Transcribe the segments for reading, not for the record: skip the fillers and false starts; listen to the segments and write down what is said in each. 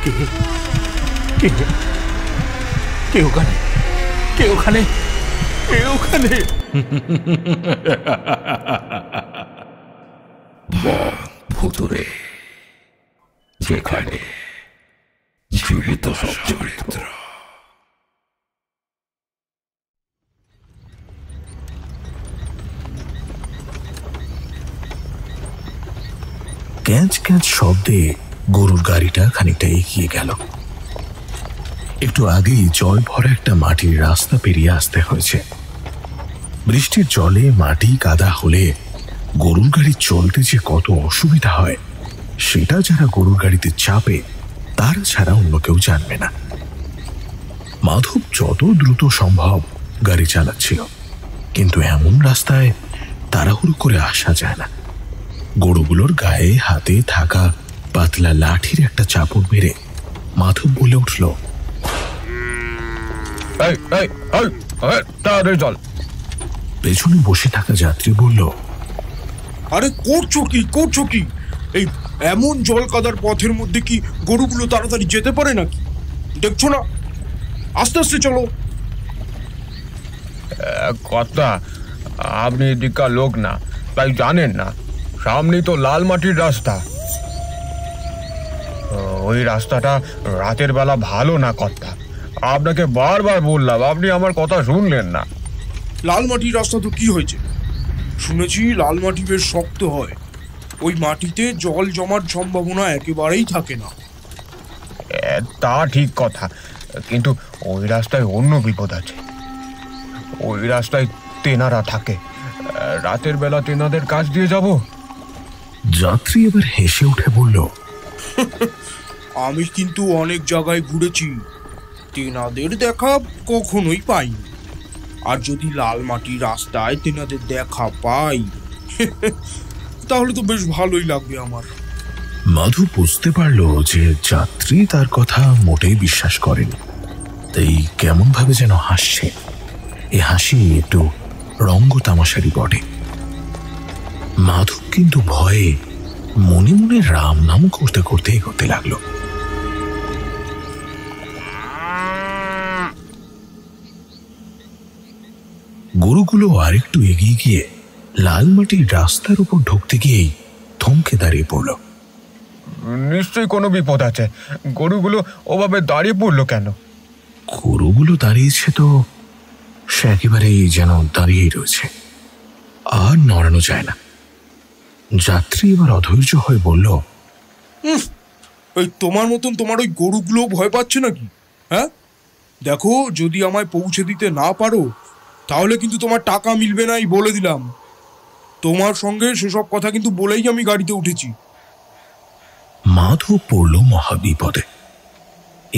কে কে কে ওখানে? কে ওখানে? কে ওখানে? ভুতুরে, যেখানে জীবিত সব চরিত্র। ক্যাঁচ ক্যাঁচ শব্দে গরুর গাড়িটা খানিকটা এগিয়ে গেল। একটু আগেই জল ভরা একটা মাটির রাস্তা পেরিয়ে আসতে হয়েছে। বৃষ্টির জলে মাটি কাদা হলে গরুর গাড়ি চলতে যে কত অসুবিধা হয় সেটা যারা গরুর গাড়িতে চাপে তারা ছাড়া অন্য কেউ জানবে না। মাধব যত দ্রুত সম্ভব গাড়ি চালাচ্ছিল, কিন্তু এমন রাস্তায় তাড়াহুড়ো করে আসা যায় না। গরুগুলোর গায়ে হাতে থাকা পাতলা লাঠির একটা চাপড় মেরে মাধব বলে উঠল, পেছনে বসে থাকা যাত্রী বলল, আরে করছো কি? এই এমন জল কাদার পথের মধ্যে কি গরুগুলো তাড়াতাড়ি যেতে পারে নাকি? দেখছো না? আস্তে আস্তে চলো। কথা, আপনি এদিককার লোক না, তাই জানেন না। সামনে তো লাল মাটির রাস্তা। ওই রাস্তাটা রাতের বেলা ভালো না কথা। আপনাকে বারবার বললাম, আপনি আমার কথা শুনলেন না। লাল মাটির রাস্তা তো কি হয়েছে? শুনেছি লাল মাটি বেশ শক্ত হয়, ওই মাটিতে জল জমার সম্ভাবনা একেবারেই থাকে না। তা ঠিক কথা, কিন্তু ওই রাস্তায় অন্য বিপদ আছে। ওই রাস্তায় তেনারা থাকে। রাতের বেলা তেনাদের কাছ দিয়ে যাব। যাত্রী এবার হেসে উঠে বলল, আমি কিন্তু অনেক জায়গায় ঘুরেছি, তেনাদের দেখা কখনোই পাইনি। আর যদি লাল মাটির রাস্তায় তেনাদের দেখা পাই তাহলে তো বেশ ভালোই লাগবে আমার। মাধু বুঝতে পারল যে যাত্রী তার কথা মোটেই বিশ্বাস করেনি, তাই কেমন ভাবে যেন হাসছে। এ হাসি একটু রঙ্গ তামাশারি বটে। মাধব কিন্তু ভয়ে মনে মনে রাম নাম করতে করতে এগোতে লাগলো। গরুগুলো আরেকটু এগিয়ে গিয়ে লাল মাটির রাস্তার উপর ঢুকতে গিয়েই থমকে দাঁড়িয়ে পড়ল। নিশ্চয়ই কোনো বিপদ আছে। গরুগুলো ওভাবে দাঁড়িয়ে পড়লো কেন? গরুগুলো দাঁড়িয়েছে তো সে একেবারেই যেন দাঁড়িয়েই রয়েছে, আর নড়ানো যায় না। যাত্রী এবার অধৈর্য হয়ে বলল, ওই তোমার মতন তোমার ওই গরুগুলো ভয় পাচ্ছে নাকি? হ্যাঁ, দেখো, যদি আমায় পৌঁছে দিতে না পারো তাহলে কিন্তু তোমার টাকা মিলবে না, বলে দিলাম। তোমার সঙ্গে সেসব কথা কিন্তু বলেই আমি গাড়িতে উঠেছি। মাধব পড়ল মহাবিপদে।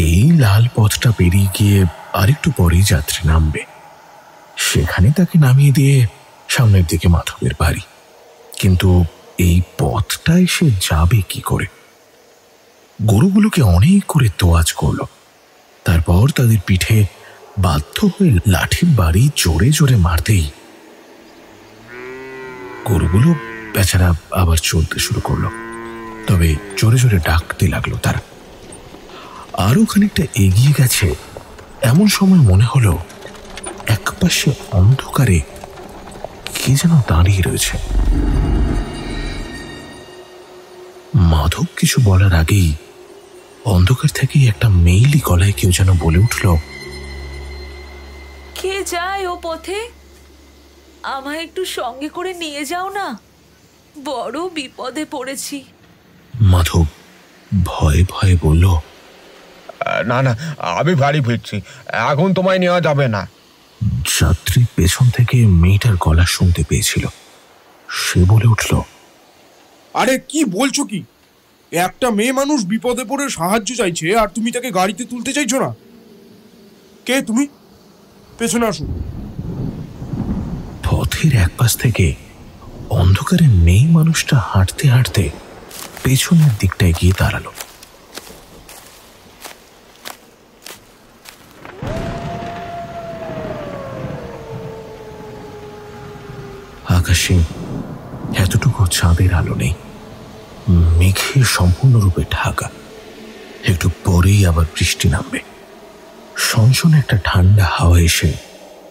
এই লাল পথটা পেরিয়ে গিয়ে আরেকটু পরেই যাত্রী নামবে। সেখানে তাকে নামিয়ে দিয়ে সামনের দিকে মাধবের বাড়ি। কিন্তু এই পথটায় সে যাবে কি করে? গরুগুলোকে অনেক করে তোয়াজ করল, তারপর তাদের পিঠে বাধ্য হয়ে লাঠির বাড়ি জোরে জোরে মারতেই গরুগুলো বেচারা আবার চলতে শুরু করলো। তবে জোরে জোরে ডাকতে লাগলো তারা। আরো খানিকটা এগিয়ে গেছে, এমন সময় মনে হলো একপাশে অন্ধকারে কে যেন দাঁড়িয়ে রয়েছে। মাধব কিছু বলার আগেই অন্ধকার থেকে একটা মেইলি গলায় কেউ যেন বলে উঠল, কে যায় ও পথে? আমায় একটু সঙ্গে করে নিয়ে যাও না, বড় বিপদে পড়েছি। মাধব ভয়ে ভয়ে বলল, না না, আমি বাড়ি ফিরছি, এখন তোমায় নেওয়া যাবে না। যাত্রী পেছন থেকে মেয়েটার গলা শুনতে পেয়েছিল। সে বলে উঠল, আরে কি বলছো কি? একটা মেয়ে মানুষ বিপদে পড়ে সাহায্য চাইছে আর তুমি তাকে গাড়িতে তুলতে চাইছো না? কে তুমি? পেছনে আসো। পথের এক পাশ থেকে অন্ধকারে মেয়ে মানুষটা হাঁটতে হাঁটতে পেছনের দিকটায় গিয়ে দাঁড়ালো। আকাশে এতটুকু চাঁদের আলো নেই, মেঘে সম্পূর্ণরূপে ঢাকা। একটু পরেই আবার বৃষ্টি নামবে। সনসনে একটা ঠান্ডা হাওয়া এসে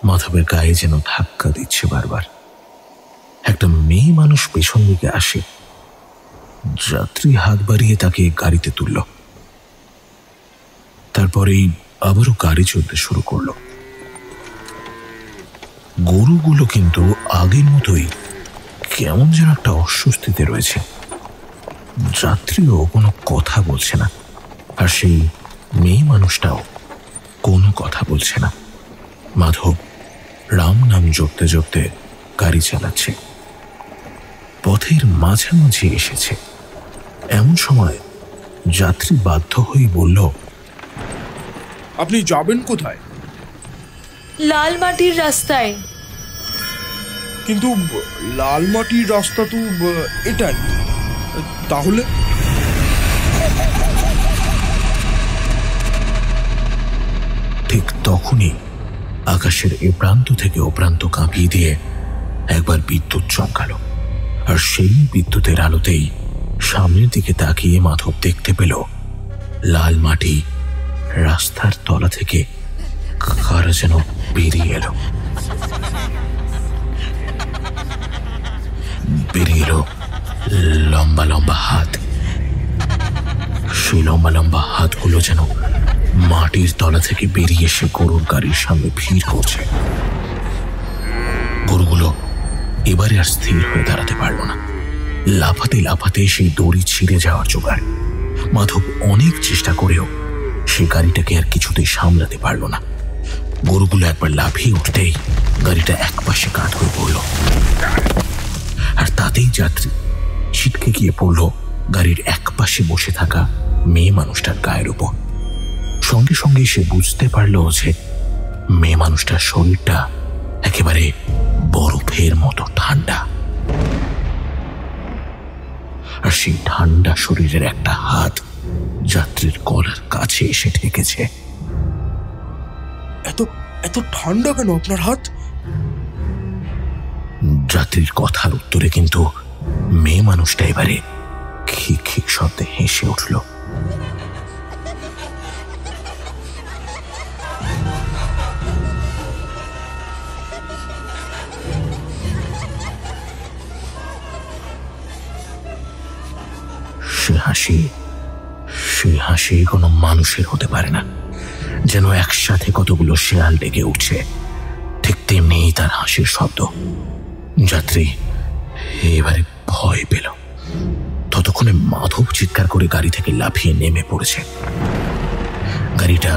মাধবের গায়ে যেন ধাক্কা দিচ্ছে বারবার। একটা মেয়ে মানুষ পেছন দিকে আসে। যাত্রী হাত বাড়িয়ে তাকে গাড়িতে তুলল। তারপরেই আবারও গাড়ি চলতে শুরু করলো। গরুগুলো কিন্তু আগের মতোই কেমন যেন একটা অস্বস্তিতে রয়েছে। যাত্রীও কোনো কথা বলছে না, আর সেই মেয়ে মানুষটাও কোনো কথা বলছে না। মাধব রাম নাম জপতে জপতে গাড়ি চালাচ্ছে। পথের মাঝামাঝি এসেছে। এমন সময় যাত্রী বাধ্য হয়ে বলল, আপনি যাবেন কোথায়? লাল মাটির রাস্তায়। কিন্তু লাল মাটির রাস্তা তো এটাই। তাহলে? ঠিক তখনই আকাশের এ প্রান্ত থেকে ও প্রান্ত কাঁপিয়ে দিয়ে একবার বিদ্যুৎ চমকালো। আর সেই বিদ্যুতের আলোতেই সামনের দিকে তাকিয়ে মাধব দেখতে পেল লাল মাটি রাস্তার তলা থেকে কারা যেন বেরিয়ে এলো। বেরিয়ে এলো লম্বা লম্বা হাত। সেই লম্বা লম্বা হাতগুলো যেন মাটির তলা থেকে বেরিয়ে এসে গরুর গাড়ির সামনে ভিড় করছে। গরুগুলো এবারে আর স্থির হয়ে দাঁড়াতে পারল না। লাফাতে লাফাতে সেই দড়ি ছিঁড়ে যাওয়ার জোগাড়। মাধব অনেক চেষ্টা করেও সেই গাড়িটাকে আর কিছুতেই সামলাতে পারল না। গরুগুলো একবার লাফিয়ে উঠতেই গাড়িটা একপাশে কাত হয়ে পড়ল, আর তাতেই যাত্রী ছিটকে গিয়ে পড়ল গাড়ির একপাশে বসে থাকা মেয়ে মানুষটার গায়ের উপর। সঙ্গে সঙ্গে সে বুঝতে পারল যে মেয়ে মানুষটার শরীরটা একেবারে বরফের মতো ঠান্ডা, আর সেই ঠান্ডা শরীরের একটা হাত যাত্রীর গলার কাছে এসে ঠেকেছে। এত এত ঠান্ডা কেন আপনার হাত? যাত্রীর কথার উত্তরে কিন্তু মেয়ে মানুষটা এবারে খিক খিক শব্দে হেসে উঠল। সে হাসি কোনো মানুষের হতে পারে না। যেন একসাথে কতগুলো শেয়াল ডেকে উঠছে, ঠিক তেমনি তার হাসির শব্দ। যাত্রী এবারে ভয় পেল। ততক্ষণে মাধব চিৎকার করে গাড়ি থেকে লাফিয়ে নেমে পড়েছে। গাড়িটা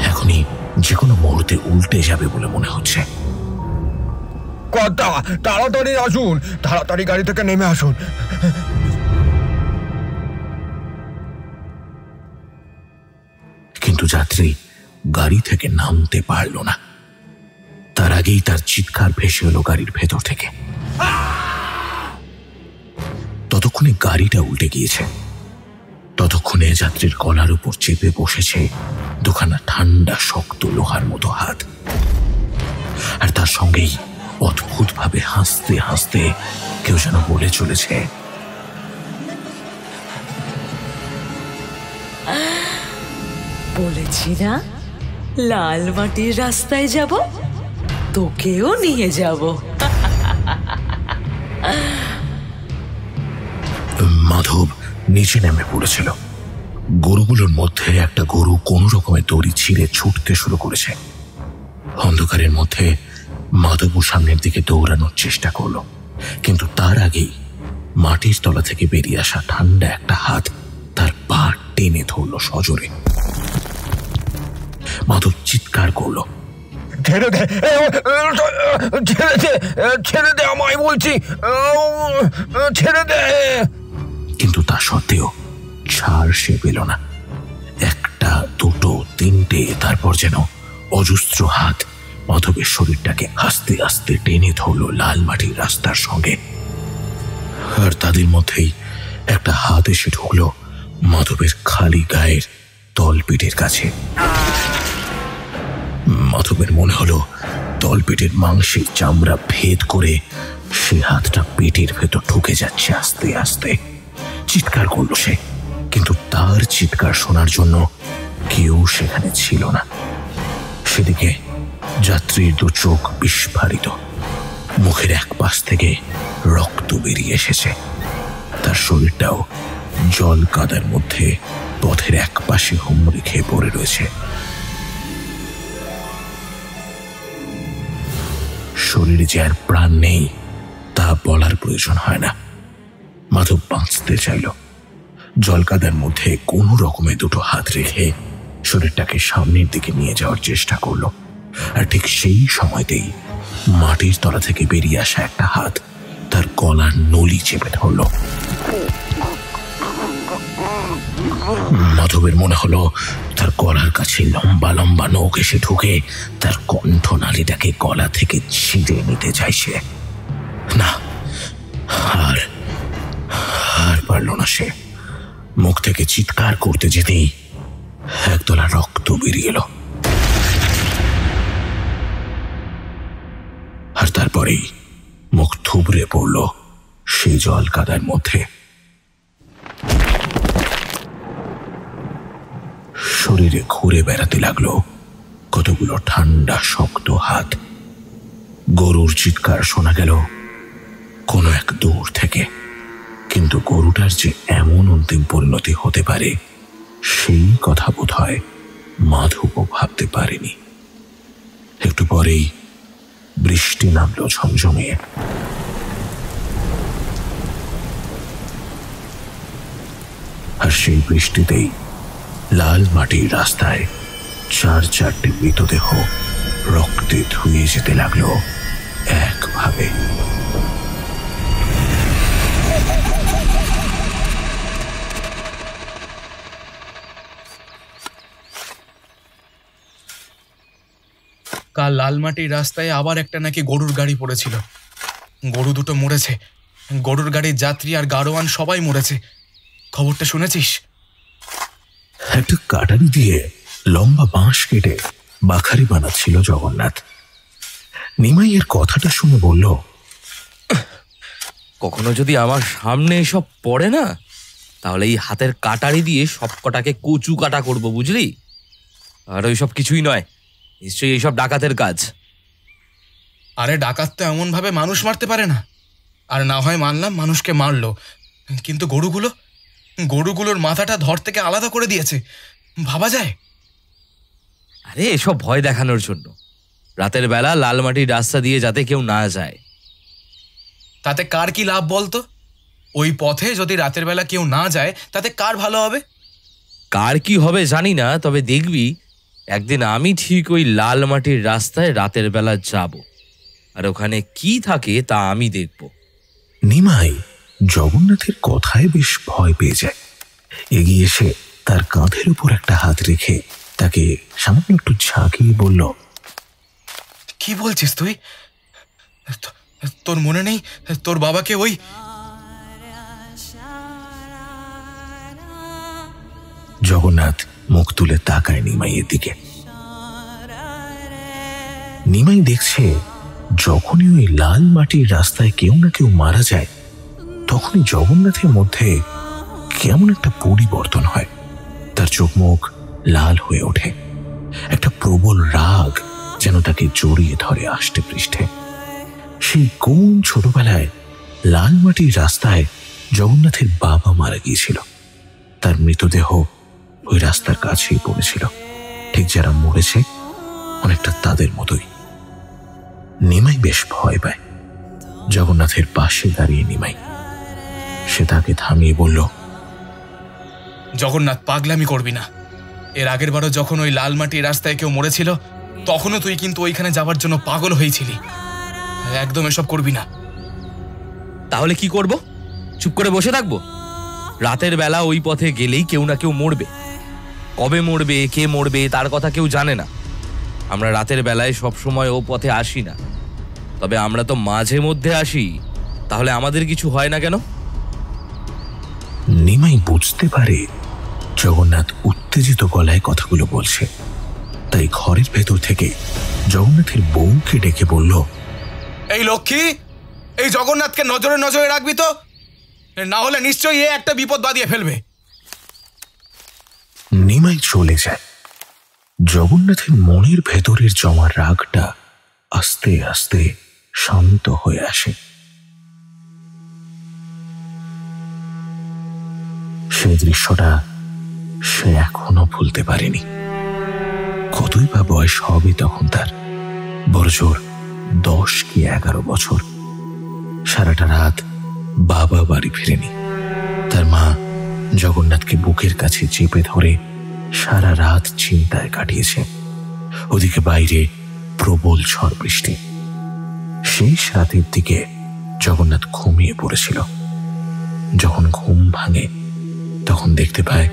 এখনই যে কোনো মুহূর্তে উল্টে যাবে বলে মনে হচ্ছে। কর্তা, তাড়াতাড়ি আসুন, তাড়াতাড়ি গাড়ি থেকে নেমে আসুন। কিন্তু যাত্রী গাড়ি থেকে নামতে পারল না। তার আগেই তার চিৎকার ভেসে এলো গাড়ির ভেতর থেকে। ততক্ষণে গাড়িটা উল্টে গিয়েছে। ততক্ষণে যাত্রীর গলার উপর চেপে বসেছে দুখানা ঠান্ডা শক্ত লোহার মতো হাত, আর তার সঙ্গেই অদ্ভুতভাবে হাসতে হাসতে কেউ যেন বলে চলেছে, বলেছি না লাল মাটির রাস্তায় যাব, তোকেও নিয়ে যাব। মাধব নিচে নেমে পড়েছিল। গরুগুলোর মধ্যে একটা গরু কোনো রকমের দড়ি ছিঁড়ে ছুটতে শুরু করেছে। অন্ধকারের মধ্যে মাধব সামনের দিকে দৌড়ানোর চেষ্টা করল, কিন্তু তার আগেই মাটির তলা থেকে বেরিয়ে আসা ঠান্ডা একটা হাত তার পা টেনে ধরল সজোরে। মাধব চিৎকার করল, ছেড়ে দে, ছেড়ে দে, ছেড়ে দে আমায় বলছি, ছেড়ে দে। কিন্তু তা সত্ত্বেও ছাড় সে পেল না। একটা, দুটো, তিনটে, তারপর যেন অজস্র হাত মাধবের শরীরটাকে আস্তে আস্তে টেনে ধরল লাল মাটির রাস্তার সঙ্গে। আর তাদের মধ্যেই একটা হাত এসে ঢুকলো মাধবের খালি গায়ের তলপেটের কাছে। মাধবের মনে হলো তলপেটের মাংসের চামড়া ভেদ করে সে হাতটা পেটের ভেতর ঢুকে যাচ্ছে আস্তে আস্তে। চিৎকার করলো সে, কিন্তু তার চিৎকার শোনার জন্য কেউ সেখানে ছিল না। সেদিকে যাত্রীর দু চোখ বিস্ফারিত, মুখের এক পাশ থেকে রক্ত বেরিয়ে এসেছে। তার শরীরটাও জল কাদার মধ্যে পথের এক পাশে হুমড়ি খেয়ে পড়ে রয়েছে। শরীরে যে আর প্রাণ নেই তা বলার প্রয়োজন হয় না। মাধব বাঁচতে চাইল। জলকাদার মধ্যে কোনো রকমে দুটো হাত রেখে শরীরটাকে সামনের দিকে নিয়ে যাওয়ার চেষ্টা করল। আর ঠিক সেই সময়তেই মাটির তলা থেকে বেরিয়ে আসা একটা হাত তার গলার নলি চেপে ধরল। মাধবের মনে হলো তার গলার কাছে লম্বা লম্বা নখ এসে ঢুকে তার কণ্ঠনালীটাকে গলা থেকে ছিঁড়ে নিতে চাইছে। না, আর পারল না সে। মুখ থেকে চিৎকার করতে যেতেই একদলা রক্ত বেরিয়ে এলো। আর তারপরেই মুখ থুবড়ে পড়ল সেই জল কাদার মধ্যে। শরীরে ঘুরে বেড়াতে লাগলো কতগুলো ঠান্ডা শক্ত হাত। গরুর চিৎকার শোনা গেল কোনো এক দূর থেকে, কিন্তু গরুটার যে এমন অন্তিম পরিণতি হতে পারে সেই কথা বোধ হয় মাধবও ভাবতে পারেনি। একটু পরেই বৃষ্টি নামলো ঝমঝমিয়ে। আর সেই বৃষ্টিতেই লাল মাটির রাস্তায় চার চারটে মৃতদেহ রক্তে ধুয়ে যেতে লাগলো একভাবে। কাল লালমাটির রাস্তায় আবার একটা নাকি গরুর গাড়ি পড়েছিল। গরু দুটো মরেছে, গরুর গাড়ির যাত্রী আর গাড়োয়ান সবাই মরেছে। খবরটা শুনেছিস? একটা কাটারি দিয়ে লম্বা বাঁশ কেটে বাখারি বানাচ্ছিল জগন্নাথ। নিমাইয়ের কথাটা শুনে বলল, কখনো যদি আমার সামনে এসব পড়ে না, তাহলে এই হাতের কাটারি দিয়ে সব কটাকে কচু কাটা করবো, বুঝলি? আর ওইসব কিছুই নয়, নিশ্চয়ই এইসব ডাকাতের কাজ। আরে ডাকাত তো এমনভাবে মানুষ মারতে পারে না। আর না হয় মানলাম মানুষকে মারলো, কিন্তু গরুগুলোর মাথাটা ধর থেকে আলাদা করে দিয়েছে। ভাবা যায়? আরে এসব ভয় দেখানোর জন্য। রাতের বেলা লাল মাটির রাস্তা দিয়ে যাতে কেউ না যায়। তাতে কার কি লাভ বলতো? ওই পথে যদি রাতের বেলা কেউ না যায় তাতে কার ভালো হবে? কার কি হবে জানি না, তবে দেখবি একদিন আমি ঠিক ওই লাল মাটির রাস্তায় রাতের বেলা যাব, আর ওখানে কি থাকে তা আমি দেখব। নিমাই জগন্নাথের কথায় বেশ ভয় পেয়ে যায়। এগিয়ে এসে তার কাঁধের উপর একটা হাত রেখে তাকে সামান্য একটু ঝাঁকিয়ে বলল, কি বলছিস তুই? তোর মনে নেই তোর বাবাকে ওই... জগন্নাথ মুখ তুলে তাকায় নিমাইয়ের দিকে। নিমাই দেখছে যখনই ওই লাল মাটির রাস্তায় কেউ না কেউ মারা যায়, তখনই জগন্নাথের মধ্যে কেমন একটা পরিবর্তন হয়। তার চোখ মুখ লাল হয়ে ওঠে। একটা প্রবল রাগ যেন তাকে জড়িয়ে ধরে আষ্টে পৃষ্ঠে। সেই কোন ছোটবেলায় লাল মাটির রাস্তায় জগন্নাথের বাবা মারা গিয়েছিল। তার মৃতদেহ ওই রাস্তার কাছেই পড়েছিল, ঠিক যারা মরেছে অনেকটা তাদের মতোই। নিমাই বেশ ভয় পায়। জগন্নাথের পাশে দাঁড়িয়ে নিমাই, সে তাকে থামিয়ে বলল, জগন্নাথ, পাগলামি করবি না। এর আগের বারও যখন ওই লাল মাটির রাস্তায় কেউ মরেছিল, তখনও তুই কিন্তু ওইখানে যাবার জন্য পাগল হয়েছিলি। একদম এসব করবি না। তাহলে কি করব? চুপ করে বসে থাকবো? রাতের বেলা ওই পথে গেলেই কেউ না কেউ মরবে। কবে মরবে, কে মরবে তার কথা কেউ জানে না। আমরা রাতের বেলায় সবসময় ও পথে আসি না, তবে আমরা তো মাঝে মধ্যে আসি। তাহলে আমাদের কিছু হয় না কেন? নিমাই বুঝতে পারে জগন্নাথ উত্তেজিত গলায় কথাগুলো বলছে, তাই ঘরের ভেতর থেকে জগন্নাথের বউকে ডেকে বলল, এই লক্ষ্মী, এই জগন্নাথকে নজরে নজরে রাখবি তো, না হলে নিশ্চয়ই এ একটা বিপদ বাঁধিয়ে ফেলবে। নিমাই চলে যায়। জগন্নাথের মনের ভেতরের জমা রাগটা আস্তে আস্তে শান্ত হয়ে আসে। সেই দৃশ্যটা সে এখনো ভুলতে পারেনি। কতই বা বয়স হবে তখন তার, বড়জোর 10 কি 11 বছর। সারাটা রাত বাবা বাড়ি ফিরেনি। তার মা জগন্নাথকে বুকের কাছে চেপে ধরে সারা রাত চিন্তায় কাটিয়েছে। ওদিকে বাইরে প্রবল ঝড় বৃষ্টি। শেষ রাতের দিকে জগন্নাথ ঘুমিয়ে পড়েছিল। যখন ঘুম ভাঙে তখন দেখতে পায়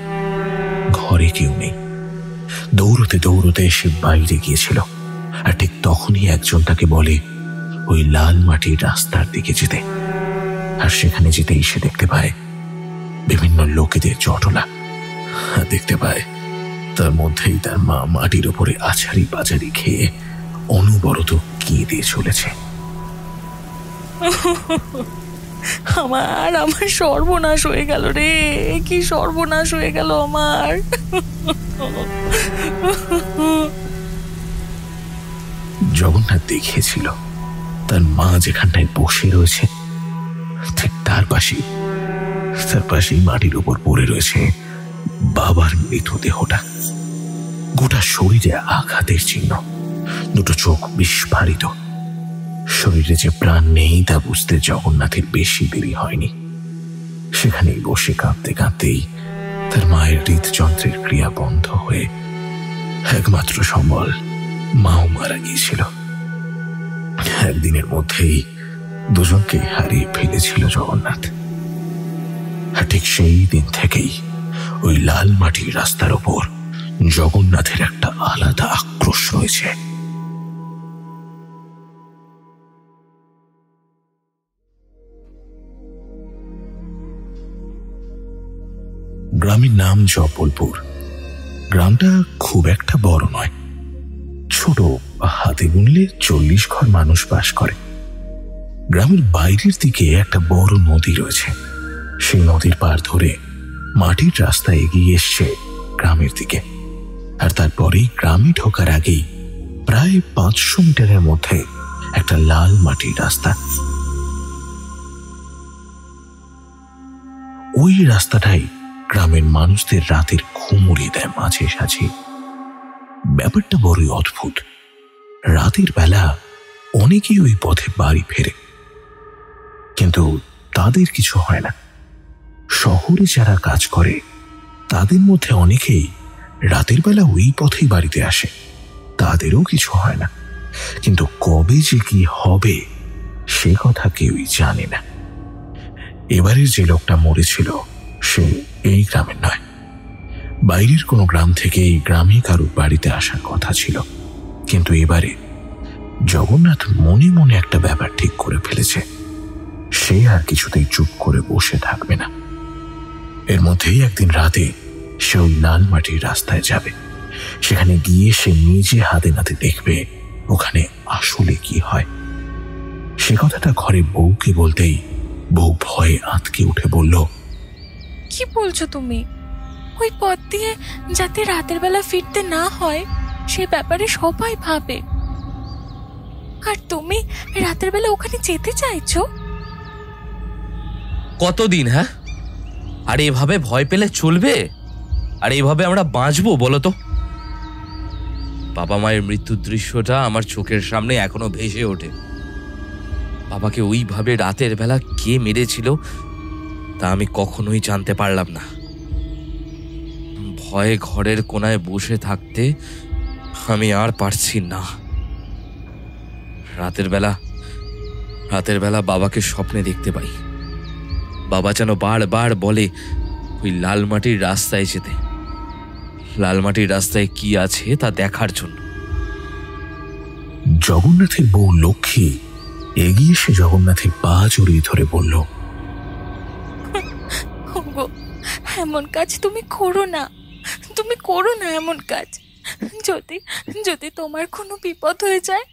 ঘরে কেউ নেই। দৌড়তে দৌড়তে সে বাইরে গিয়েছিল, আর ঠিক তখনই একজন তাকে বলে ওই লাল মাটির রাস্তার দিকে যেতে। আর সেখানে যেতেই সে দেখতে পায় বিভিন্ন লোকেদের জটলা। দেখতে পায় তার মধ্যেই তার মা মাটির ওপরে আছাড়ি পাচারি খেয়ে অনবরত কেঁদে চলেছে। আমার সর্বনাশ হয়ে গেল রে, কি সর্বনাশ হয়ে গেল আমার। জগন্নাথ দেখিয়েছিল তার মা যেখানটায় বসে রয়েছে ঠিক তার পাশেই মাটির উপর পড়ে রয়েছে বাবার মৃতদেহটা। গোটা শরীরে আঘাতের চিহ্ন, দুটো চোখ বিস্ফারিত। শরীরে যে প্রাণ নেই তা বুঝতে জগন্নাথের বেশি দেরি হয়নি। সেখানেই বসে কাঁদতে কাঁদতেই তার মায়ের হৃদযন্ত্রের ক্রিয়া বন্ধ হয়ে একমাত্র সম্বল মাও মারা গিয়েছিল। একদিনের মধ্যেই দুজনকে হারিয়ে ফেলেছিল জগন্নাথ। আর ঠিক সেই দিন থেকেই ওই লাল মাটির রাস্তার ওপর জগন্নাথের একটা আলাদা আক্রোশ রয়েছে। গ্রামের নাম জব্বলপুর। গ্রামটা খুব একটা বড় নয়, ছোট, হাতে গুনলে 40 ঘর মানুষ বাস করে। গ্রামের বাইরের দিকে একটা বড় নদী রয়েছে। সেই নদীর পার ধরে মাটির রাস্তা এগিয়ে এসছে গ্রামের দিকে। আর তারপরেই গ্রামে ঢোকার আগেই প্রায় 500 মিটারের মধ্যে একটা লাল মাটির রাস্তা। ওই রাস্তাটাই গ্রামের মানুষদের রাতের ঘুম উড়িয়ে দেয় মাঝে সাঝে। ব্যাপারটা বড়ই অদ্ভুত। রাতের বেলা অনেকেই ওই পথে বাড়ি ফেরে, কিন্তু তাদের কিছু হয় না। শহরে যারা কাজ করে তাদের মধ্যে অনেকেই রাতের বেলা ওই পথেই বাড়িতে আসে, তাদেরও কিছু হয় না। কিন্তু কবে যে কি হবে সে কথা কেউই জানে না। এবারের যে লোকটা মরেছিল সে এই গ্রামের নয়, বাইরের কোনো গ্রাম থেকে এই গ্রামে কারোর বাড়িতে আসার কথা ছিল। কিন্তু এবারে জগন্নাথ মনে মনে একটা ব্যাপার ঠিক করে ফেলেছে, সে আর কিছুতেই চুপ করে বসে থাকবে না। এর মধ্যেই একদিন রাতে সে ওই লাল মাটির রাস্তায় যাবে। সেখানে গিয়ে সে নিজে হাতে নাতে দেখবে ওখানে আসলে কি হয়। সে কথাটা ঘরে বউকে বলতেই বউ ভয়ে আঁতকে উঠে বলল, কি বলছো তুমি? ওই পথ দিয়ে যাতে রাতের বেলা ফিরতে না হয় সে ব্যাপারে সবাই ভাবে, আর তুমি রাতের বেলা ওখানে যেতে চাইছো? কতদিন? হ্যাঁ, আর এভাবে ভয় পেলে চলবে? আর এইভাবে আমরা বাঁচবো বলো তো? বাবা মায়ের মৃত্যুর দৃশ্যটা আমার চোখের সামনে এখনো ভেসে ওঠে। বাবাকে ওইভাবে রাতের বেলা কে মেরেছিল তা আমি কখনোই জানতে পারলাম না। ভয়ে ঘরের কোনায় বসে থাকতে আমি আর পারছি না। রাতের বেলা বাবাকে স্বপ্নে দেখতে পাই। বাবা যেন বারবার বলে ওই লাল মাটির রাস্তায় যেতে, লাল মাটির রাস্তায় কি আছে তা দেখার জন্য। জগন্নাথের বউ লক্ষ্মী এগিয়ে এসে জগন্নাথের পা জড়িয়ে ধরে বলল, এমন কাজ তুমি করো না, তুমি করো না এমন কাজ। যদি তোমার কোনো বিপদ হয়ে যায়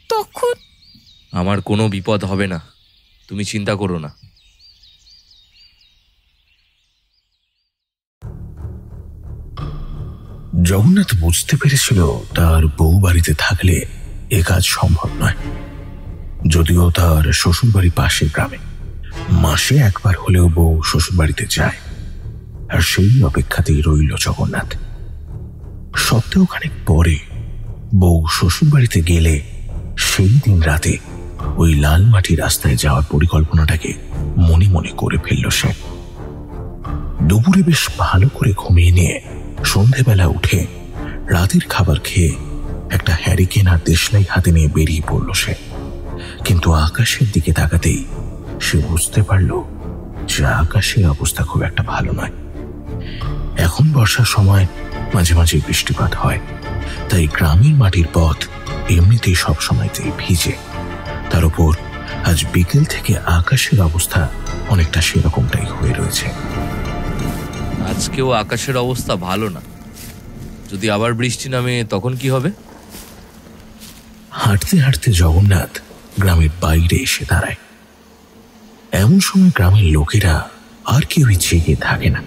তখন? আমার কোনো বিপদ হবে না, তুমি চিন্তা করো না। জগন্নাথ বুঝতে পেরেছিল তার বউ বাড়িতে থাকলে এ কাজ সম্ভব নয়। যদিও তার শ্বশুরবাড়ি পাশের গ্রামে, মাসে একবার হলেও বউ শ্বশুর বাড়িতে যায়, আর সেই অপেক্ষাতেই রইল জগন্নাথ। সপ্তাহখানেক পরে বউ শ্বশুর বাড়িতে গেলে সেই দিন রাতে ওই লাল মাটির রাস্তায় যাওয়ার পরিকল্পনাটাকে মনে মনে করে ফেলল সে। দুপুরে বেশ ভালো করে ঘুমিয়ে নিয়ে সন্ধেবেলা উঠে রাতের খাবার খেয়ে একটা হ্যারিকেন আর দেশলাই হাতে নিয়ে বেরিয়ে পড়ল সে। কিন্তু আকাশের দিকে তাকাতেই সে বুঝতে পারল যে আকাশের অবস্থা খুব একটা ভালো নয়। এখন বর্ষার সময় মাঝে মাঝে বৃষ্টিপাত হয়, তাই গ্রামের মাটির পথ এমনিতেই সব সময়তেই ভিজে। তার উপর আজ বিকেল থেকে আকাশের অবস্থা অনেকটা সেরকমটাই হয়ে রয়েছে। আজকেও আকাশের অবস্থা ভালো না, যদি আবার বৃষ্টি নামে তখন কি হবে? হাঁটতে হাঁটতে জগন্নাথ গ্রামের বাইরে এসে দাঁড়ায়। এমন সময় গ্রামের লোকেরা আর কেউই জেগে থাকে না,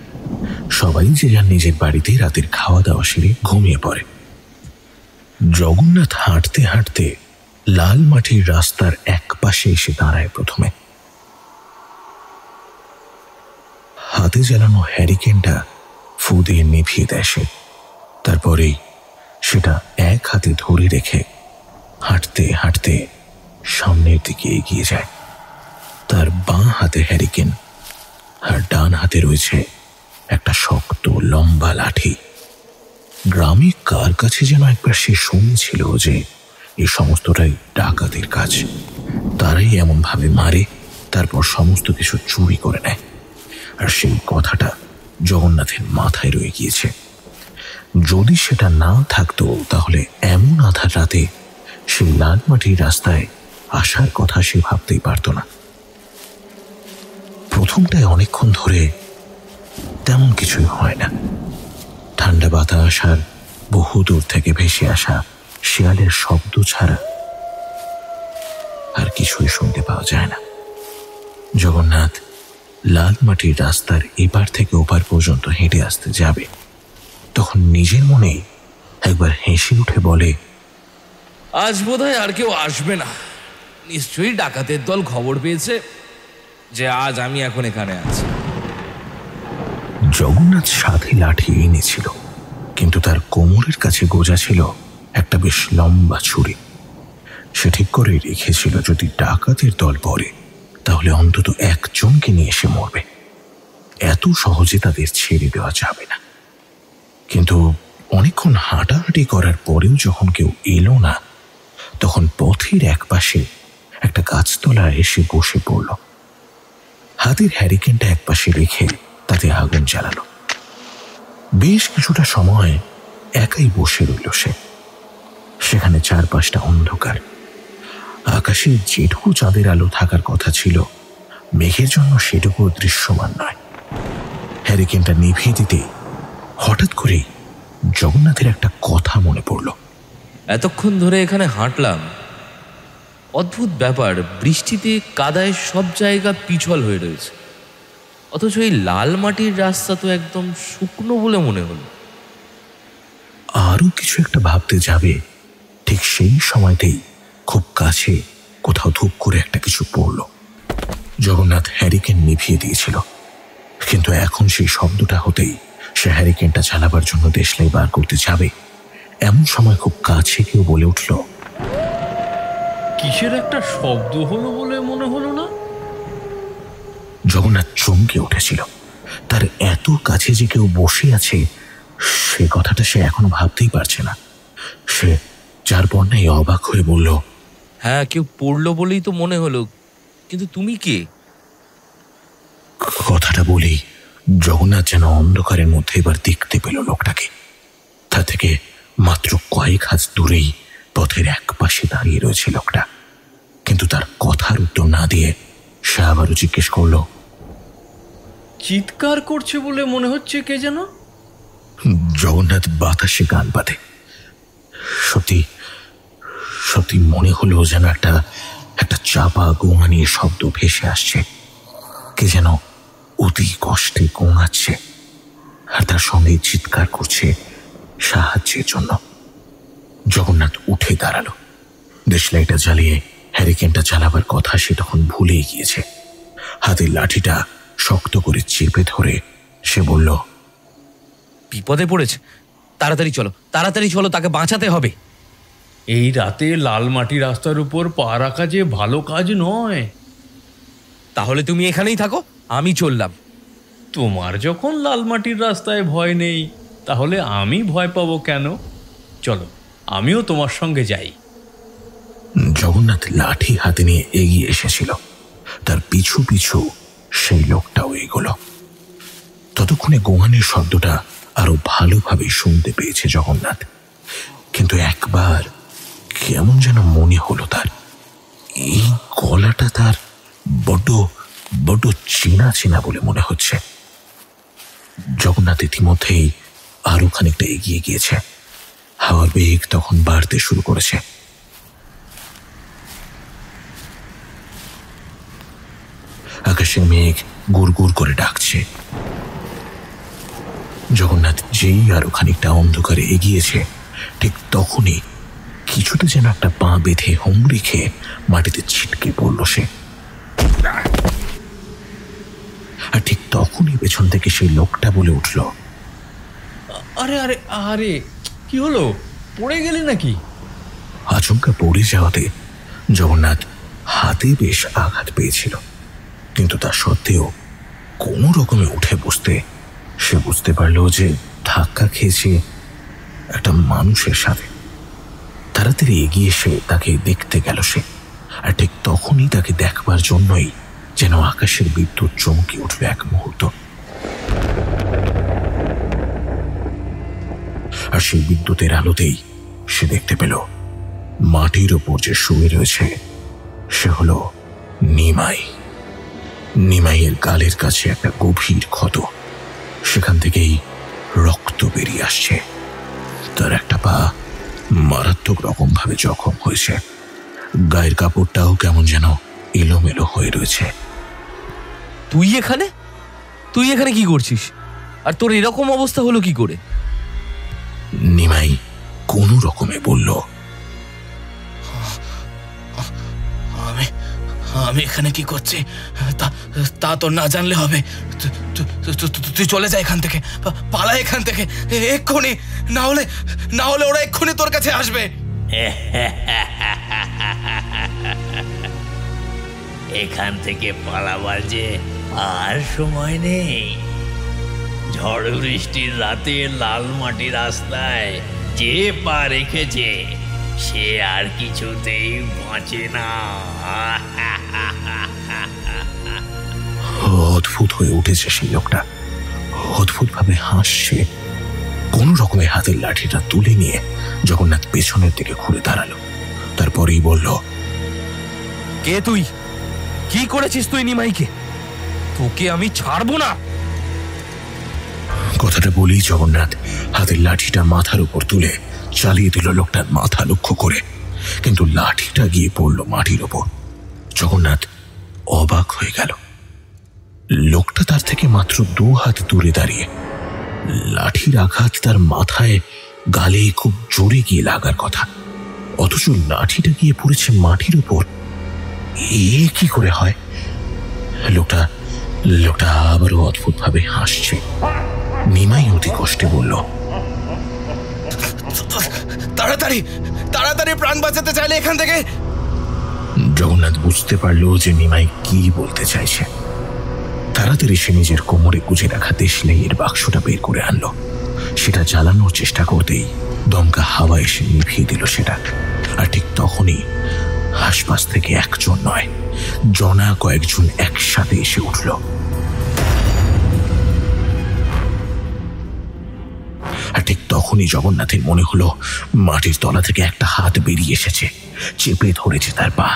সবাই যে যার নিজের বাড়িতে রাতের খাওয়া দাওয়া সেরে ঘুমিয়ে পড়ে। জগন্নাথ হাঁটতে হাঁটতে লাল মাটির রাস্তার এক পাশে এসে দাঁড়ায়। প্রথমে হাতে জ্বালানো হ্যারিকেনটা ফু দিয়ে নিভিয়ে দেয় সে। তারপরেই সেটা এক হাতে ধরে রেখে হাঁটতে হাঁটতে সামনের দিকে এগিয়ে যায়। তার বাঁ হাতে হ্যারিকেন আর ডান হাতে রয়েছে একটা শক্ত লম্বা লাঠি। গ্রামে কার কাছে যেন একবার সে শুনেছিল যে এই সমস্তটাই ডাকাতের কাজ, তারাই এমন ভাবে মারে, তারপর সমস্ত কিছু চুরি করে নেয়। আর সেই কথাটা জগন্নাথের মাথায় রয়ে গিয়েছে। যদি সেটা না থাকতো তাহলে এমন আধার রাতে সেই লাল মাটির রাস্তায় আসার কথা সে ভাবতেই পারত না। প্রথমটায় অনেকক্ষণ ধরে তেমন কিছুই হয় না। ঠান্ডা বাতাস আর বহু দূর থেকে ভেসে আসা শিয়ালের শব্দ ছাড়া আর কিছুই শুনতে পাওয়া যায় না। জগন্নাথ লাল মাটির রাস্তার এপার থেকে ওপার পর্যন্ত হেঁটে আসতে যাবে, তখন নিজের মনেই একবার হেসে উঠে বলে, আজ বোধহয় আর কেউ আসবে না। নিশ্চয়ই ডাকাতের দল খবর পেয়েছে যে আজ আমি এখন এখানে আছি। জগন্নাথ সাথে লাঠি এনেছিল, কিন্তু তার কোমরের কাছে গোজা ছিল একটা বেশ লম্বা ছুরি। সে ঠিক করে রেখেছিল যদি ডাকাতের দল পড়ে তাহলে অন্তত একজনকে নিয়ে এসে মরবে, এত সহজে তাদের ছেড়ে দেওয়া যাবে না। কিন্তু অনেকক্ষণ হাঁটাহাঁটি করার পরেও যখন কেউ এলো না, তখন পথের এক পাশে একটা গাছতলায় এসে বসে পড়ল। হাতের হ্যারিকেনটা এক পাশে রেখে তাতে আগুন জ্বালালো। বেশ কিছুটা সময় একাই বসে রইল সে। সেখানে চারপাশটা অন্ধকার। আকাশে যেটুকু চাঁদের আলো থাকার কথা ছিল, মেঘের জন্য সেটুকু দৃশ্যমান নয়। হ্যারিকেনটা নিভিয়ে দিতে হঠাৎ করে জগন্নাথের একটা কথা মনে পড়ল। এতক্ষণ ধরে এখানে হাঁটলাম, অদ্ভুত ব্যাপার, বৃষ্টিতে কাদায় সব জায়গা পিছল হয়ে রয়েছে, অথচ এই লাল মাটির রাস্তা তো একদম শুকনো বলে মনে হলো। আরো কিছু একটা ভাবতে যাবে, ঠিক সেই সময়তেই খুব কাছে কোথাও ধূপ করে একটা কিছু পড়ল। জগন্নাথ হ্যারিকেন নিভিয়ে দিয়েছিল, কিন্তু এখন সেই শব্দটা হতেই সে হ্যারিকেনটা চালাবার জন্য দেশলাই বার করতে যাবে, এমন সময় খুব কাছে কেউ বলে উঠল, কিসের একটা শব্দ হলো বলে মনে হলো না? জগন্নাথ চমকে উঠেছিল। তার এত কাছে যে কেউ বসে আছে সে কথাটা সে এখনো ভাবতেই পারছে না। সে যার বন্যায় অবাক হয়ে বলল, হ্যাঁ, কেউ পড়লো বলেই তো মনে হলো, কিন্তু তুমি কে? কথাটা বলেই জগন্নাথ যেন অন্ধকারের মধ্যে এবার দেখতে পেল লোকটাকে। তা থেকে মাত্র কয়েক হাত দূরেই পথের এক পাশে দাঁড়িয়ে রয়েছে লোকটা। কিন্তু তার কথার উত্তর না দিয়ে সে আবারও জিজ্ঞেস করল, চিৎকার করছে বলে মনে হচ্ছে কে যেন? জগন্নাথ বাতাসে গান বাঁধে। সত্যি সত্যি মনে হলো যেন একটা চাপা গোঙানির শব্দ ভেসে আসছে। কে যেন অতি কষ্টে গোঙাচ্ছে আর তার সঙ্গে চিৎকার করছে সাহায্যের জন্য। জগন্নাথ উঠে দাঁড়ালো। দেশলাইটা জ্বালিয়ে হ্যারিকেনটা চালাবার কথা সে তখন ভুলে গিয়েছে। হাতের লাঠিটা শক্ত করে চেপে ধরে সে বলল, বিপদে পড়েছে, তাড়াতাড়ি চলো, তাড়াতাড়ি চলো, তাকে বাঁচাতে হবে। এই রাতে লাল মাটি রাস্তার উপর পা রাখা যে ভালো কাজ নয়। তাহলে তুমি এখানেই থাকো, আমি চললাম। তোমার যখন লাল মাটির রাস্তায় ভয় নেই, তাহলে আমি ভয় পাবো কেন? চলো, আমিও তোমার সঙ্গে যাই। জগন্নাথ লাঠি হাতে নিয়ে এগিয়ে এসেছিল। তার পিছু পিছু সেই লোকটাও এগোলো। ততক্ষণে গোঙানির শব্দটা আরো ভালোভাবে শুনতে পেয়েছে জগন্নাথ। কিন্তু একবার কেমন যেন মনে হলো তার, এই গলাটা তার বড্ড বড্ড চেনা চেনা বলে মনে হচ্ছে। জগন্নাথ ইতিমধ্যেই আরো খানিকটা এগিয়ে গিয়েছে। হাওয়ার বেগ তখন বাড়তে শুরু করেছে। আকাশে মেঘ গুড় গুড় করে ডাকছে। জগন্নাথ যেই আরো খানিকটা অন্ধকারে এগিয়েছে, ঠিক তখনই কিছুতে যেন একটা পা বেঁধে হুমড়ি খেয়ে মাটিতে ছিটকে পড়ল সে। আর ঠিক তখনই পেছন থেকে সেই লোকটা বলে উঠল, আরে আরে আরে, কি হলো? পড়ে গেলে নাকি? আচমকা পড়ে যাওয়াতে জগন্নাথ হাতে বেশ আঘাত পেয়েছিল, কিন্তু তা সত্ত্বেও কোনো রকমে উঠে বসতে সে বুঝতে পারল যে ধাক্কা খেয়েছে একটা মানুষের সাথে। তাড়াতাড়ি এগিয়ে এসে তাকে দেখতে গেল সে। আর ঠিক তখনই তাকে দেখবার জন্যই যেন আকাশের বিদ্যুৎ চমকে উঠল এক মুহূর্ত। আর সেই বিদ্যুতের আলোতেই সে দেখতে পেল মাটির ওপর যে শুয়ে রয়েছে সে হলো নিমাই। নিমাইয়ের গালের কাছে একটা গভীর ক্ষত, সেখান থেকেই রক্ত বেরিয়ে আসছে। তার একটা পা মারাত্মক রকম ভাবে জখম হয়েছে। গায়ের কাপড়টাও কেমন যেন এলোমেলো হয়ে রয়েছে। তুই এখানে কি করছিস? আর তোর এরকম অবস্থা হলো কি করে? নিমাই কোনো রকমে বলল, আমি এখানে কি করছি তা তোর না জানলে হবে। তুই চলে যা এখান থেকে, পালা এখান থেকে এক্ষুনি, না হলে ওরা এক্ষুনি তোর কাছে আসবে। এখান থেকে পালাবার যে আর সময় নেই। ঝড় বৃষ্টির রাতে লাল মাটি রাস্তায় যে পা রেখেছে সে আর কিছুতেই বাঁচে না। অদ্ভুত হয়ে উঠেছে সেই লোকটা, অদ্ভুত ভাবে হাসছে। কোন রকমের হাতের লাঠিটা তুলে নিয়ে জগন্নাথ পেছনের দিকে ঘুরে দাঁড়ালো। তারপরেই বলল, কে তুই? কি করেছিস তুই নিমাইকে? তোকে আমি ছাড়বো না। কথাটা বলেই জগন্নাথ হাতের লাঠিটা মাথার উপর তুলে চালিয়ে দিল লোকটার মাথা লক্ষ্য করে, কিন্তু লাঠিটা গিয়ে পড়ল মাটির ওপর। জগন্নাথ অবাক হয়ে গেল। লোকটা তার থেকে মাত্র 2 হাত দূরে দাঁড়িয়ে। লাঠির আঘাত তার মাথায় গালে খুব জোরে গিয়ে লাগার কথা, অথচ লাঠিটা গিয়ে পড়েছে মাটির উপর। এ কি করে হয়? লোকটা আবারও অদ্ভুত ভাবে হাসছে। নিমাই অতি কষ্টে বলল, তাড়াতাড়ি প্রাণ বাঁচাতে চাইলে এখান থেকে। জগন্নাথ বুঝতে পারল যে নিমাই কি বলতে চাইছে। তাড়াতাড়ি সে নিজের কোমরে গুজে রাখা দেশলাইয়ের বাক্সটা বের করে আনলো। সেটা জ্বালানোর চেষ্টা করতেই দমকা হাওয়া এসে নিভিয়ে দিল সেটা। আর ঠিক তখনই আশপাশ থেকে একজন নয়, জনা কয়েকজন একসাথে এসে উঠল। আর ঠিক তখনই জগন্নাথের মনে হলো মাটির তলা থেকে একটা হাত বেরিয়ে এসেছে, চেপে ধরেছে তার পা।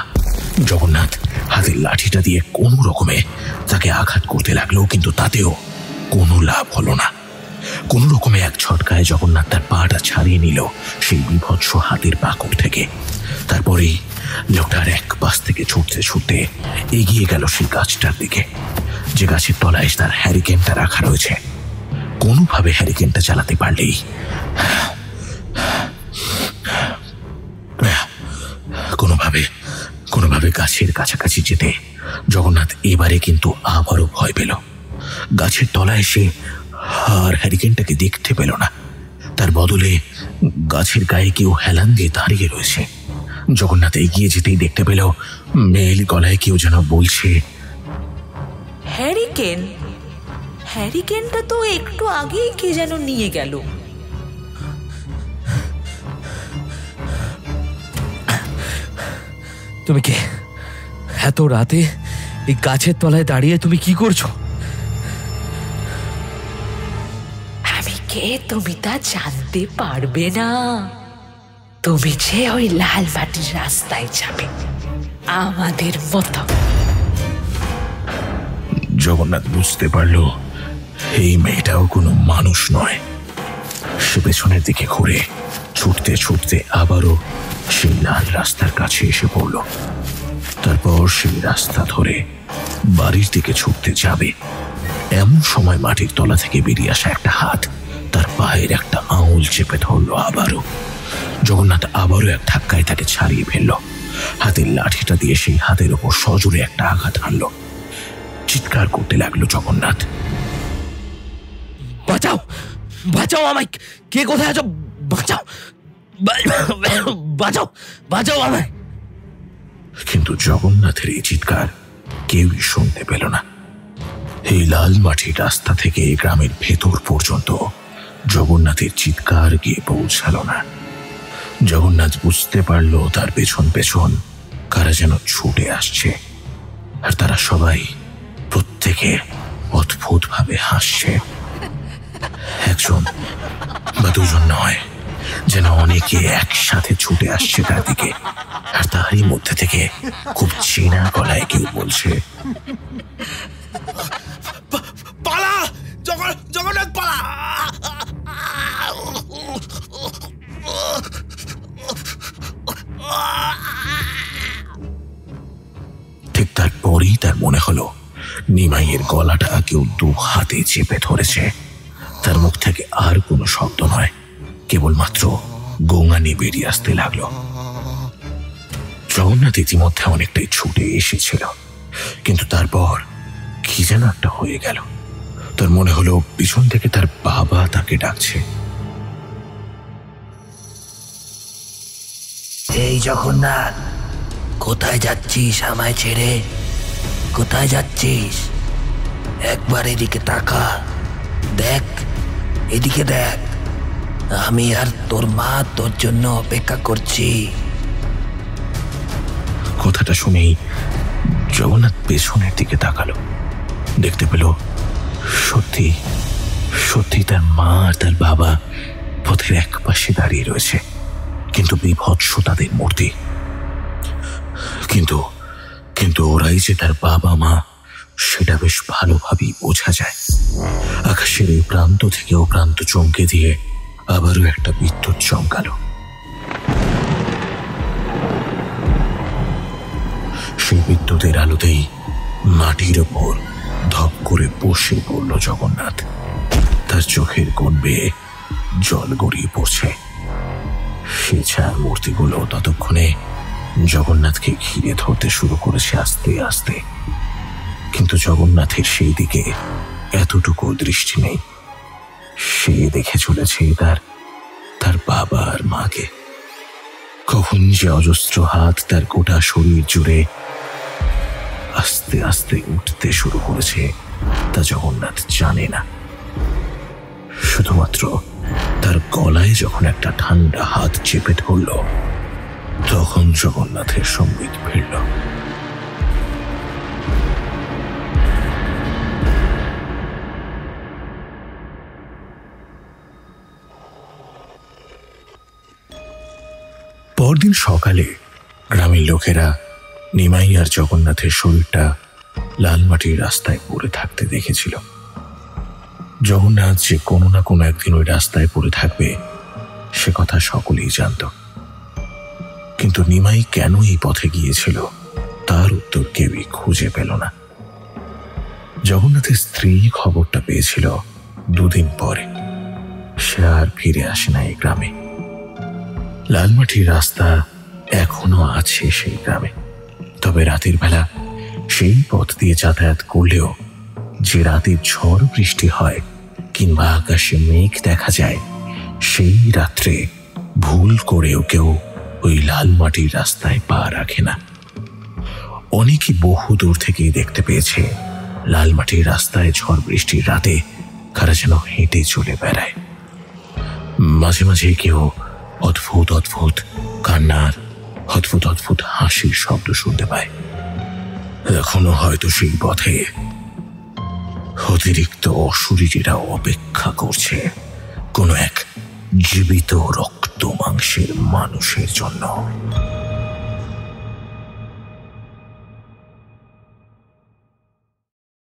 জগন্নাথ হাতের লাঠিটা দিয়ে কোনো রকমে তাকে আঘাত করতে লাগলো, কিন্তু তাতেও কোনো লাভ হলো না। কোনো রকমে এক ঝটকায় জগন্নাথ তার পাটা ছাড়িয়ে নিল সেই বিভৎস হাতের পাকড় থেকে। তারপরেই লোকটার এক পাশ থেকে ছুটতে ছুটতে এগিয়ে গেল সেই গাছটার দিকে, যে গাছের তলায় তার হ্যারিকেনটা রাখা রয়েছে। কোনোভাবে হ্যারিকেনটা চালাতে পারলেই কোনোভাবে গাছের কাছাকাছি যেতে জগন্নাথ এবারে কিন্তু আবারও ভয় পেল। গাছের তলায় সে আর হ্যারিকেনটাকে দেখতে পেল না। তার বদলে গাছের গায়ে কেউ হেলান দিয়ে দাঁড়িয়ে রয়েছে। জগন্নাথ এগিয়ে যেতেই দেখতে পেল মেয়েলি গলায় কেউ যেন বলছে, হ্যারিকেন? হ্যারিকেনটা তো একটু আগেই কে যেন নিয়ে গেল। তুমি কে? এত রাতে এই গাছের তলায় দাঁড়িয়ে তুমি কি করছো? আমি কে তুমি তা জানতে পারবে না। তুমি যে ওই লাল মাটির রাস্তায় যাবে আমাদের মতো। জগন্নাথ বুঝতে পারল এই মেয়েটাও কোনো মানুষ নয়। সে পেছনের দিকে ঘুরে ছুটতে ছুটতে আবারও সেই লাল রাস্তার কাছে এসে পড়ল। তারপর সেই রাস্তা ধরে বাড়ির দিকে ছুটতে যাবে, এমন সময় মাটির তলা থেকে বেরিয়ে আসা একটা হাত তার পায়ের একটা আঙুল চেপে ধরল আবারও। জগন্নাথ আবারও এক ধাক্কায় তাকে ছাড়িয়ে ফেলল। হাতের লাঠিটা দিয়ে সেই হাতের ওপর সজোরে একটা আঘাত হানল। চিৎকার করতে লাগলো জগন্নাথ, বাঁচাও, বাঁচাও আমায়! কে কোথায় আছো? বাঁচাও, বাঁচাও, বাঁচাও আমায়! কিন্তু জগন্নাথের এই চিৎকার কেউই শুনতে পেল না। এই লাল মাটির রাস্তা থেকে গ্রামের ভেতর পর্যন্ত জগন্নাথের চিৎকার গিয়ে পৌঁছাল না। জগন্নাথ বুঝতে পারল তার পেছন পেছন কারা যেন ছুটে আসছে, আর তারা সবাই প্রত্যেকে অদ্ভুত ভাবে হাসছে। একজন বা দুজন নয়, যেন অনেকে একসাথে ছুটে আসছে তার দিকে। আর তারই মধ্যে থেকে খুব চেনা গলায় কেউ বলছে, পালা জগন্নাথ, পালা! ঠিক তারপরেই তার মনে হলো নিমাইয়ের গলাটা কেউ দু হাতে চেপে ধরেছে। তার মুখ থেকে আর কোনো শব্দ নয়, কেবলমাত্র গোঙানি বেরিয়ে আসতে লাগলো। জগন্নাথ ইতিমধ্যে অনেকটাই ছুটে এসেছিল, কিন্তু তারপর কি যেন একটা হয়ে গেল। তার মনে হলো পিছন থেকে তার বাবা তাকে ডাকছে, এই জগন্নাথ, কোথায় যাচ্ছিস আমায় ছেড়ে? কোথায় যাচ্ছিস? একবার এদিকে তাকা, দেখ, এদিকে দেখ। আমি আর তোর মা তোর জন্য অপেক্ষা করছি। কথাটা শুনেই জগন্নাথ পেছনের দিকে তাকালো। দেখতে পেল সত্যি সত্যি তার মা আর তার বাবা পথের এক পাশে দাঁড়িয়ে রয়েছে, কিন্তু বিভৎস তাদের মূর্তি। কিন্তু কিন্তু ওরাই যে তার বাবা মা সেটা বেশ ভালোভাবেই বোঝা যায়। আকাশের এই প্রান্ত থেকে ও প্রান্ত চমকে দিয়ে আবারও একটা বিদ্যুৎ চমকালো। সেই বিদ্যুতের আলোতেই মাটির ওপর ধপ করে বসে পড়ল জগন্নাথ। তার চোখের কোণ বেয়ে জল গড়িয়ে পড়ছে। সেই ছায়া মূর্তিগুলো ততক্ষণে জগন্নাথকে ঘিরে ধরতে শুরু করেছে আস্তে আস্তে, কিন্তু জগন্নাথের সেই দিকে এতটুকু দৃষ্টি নেই। সে দেখে চলেছে তার বাবা আর মাকে। কখন যে অজস্র হাত তার গোটা শরীর জুড়ে আস্তে আস্তে উঠতে শুরু করেছে তা জগন্নাথ জানে না। শুধুমাত্র তার গলায় যখন একটা ঠান্ডা হাত চেপে ধরল, তখন জগন্নাথের সম্বিত ফিরল। পরদিন সকালে গ্রামের লোকেরা নিমাই আর জগন্নাথের শরীরটা লাল মাটির রাস্তায় পড়ে থাকতে দেখেছিল। জগন্নাথ যে কোনো না কোনো একদিন ওই রাস্তায় পড়ে থাকবে সে কথা সকলেই জানত, কিন্তু নিমাই কেন এই পথে গিয়েছিল তার উত্তর কেউই খুঁজে পেল না। জগন্নাথের স্ত্রী খবরটা পেয়েছিল দুদিন পরে। সে আর ফিরে আসে না এই গ্রামে। লালমাটির রাস্তা এখনো আছে সেই গ্রামে, তবে রাতের বেলা সেই পথ দিয়ে যাতায়াত করলেও যে রাতে ঝড় বৃষ্টি হয় কিংবা আকাশে মেঘ দেখা যায়, সেই রাত্রে ভুল করেও কেউ ওই লাল মাটির রাস্তায় পা রাখে না। অনেকে বহু দূর থেকেই দেখতে পেয়েছে লাল মাটির রাস্তায় ঝড় বৃষ্টির রাতে কারা যেন হেঁটে চলে বেড়ায়। মাঝে মাঝে কেউ অদ্ভুত অদ্ভুত কান্নার, অদ্ভুত অদ্ভুত হাসির শব্দ শুনতে পায়। এখনো হয়তো সেই পথে অতিরিক্ত অশরীরীরা অপেক্ষা করছে কোনো এক জীবিত রক্ত মাংসের মানুষের জন্য।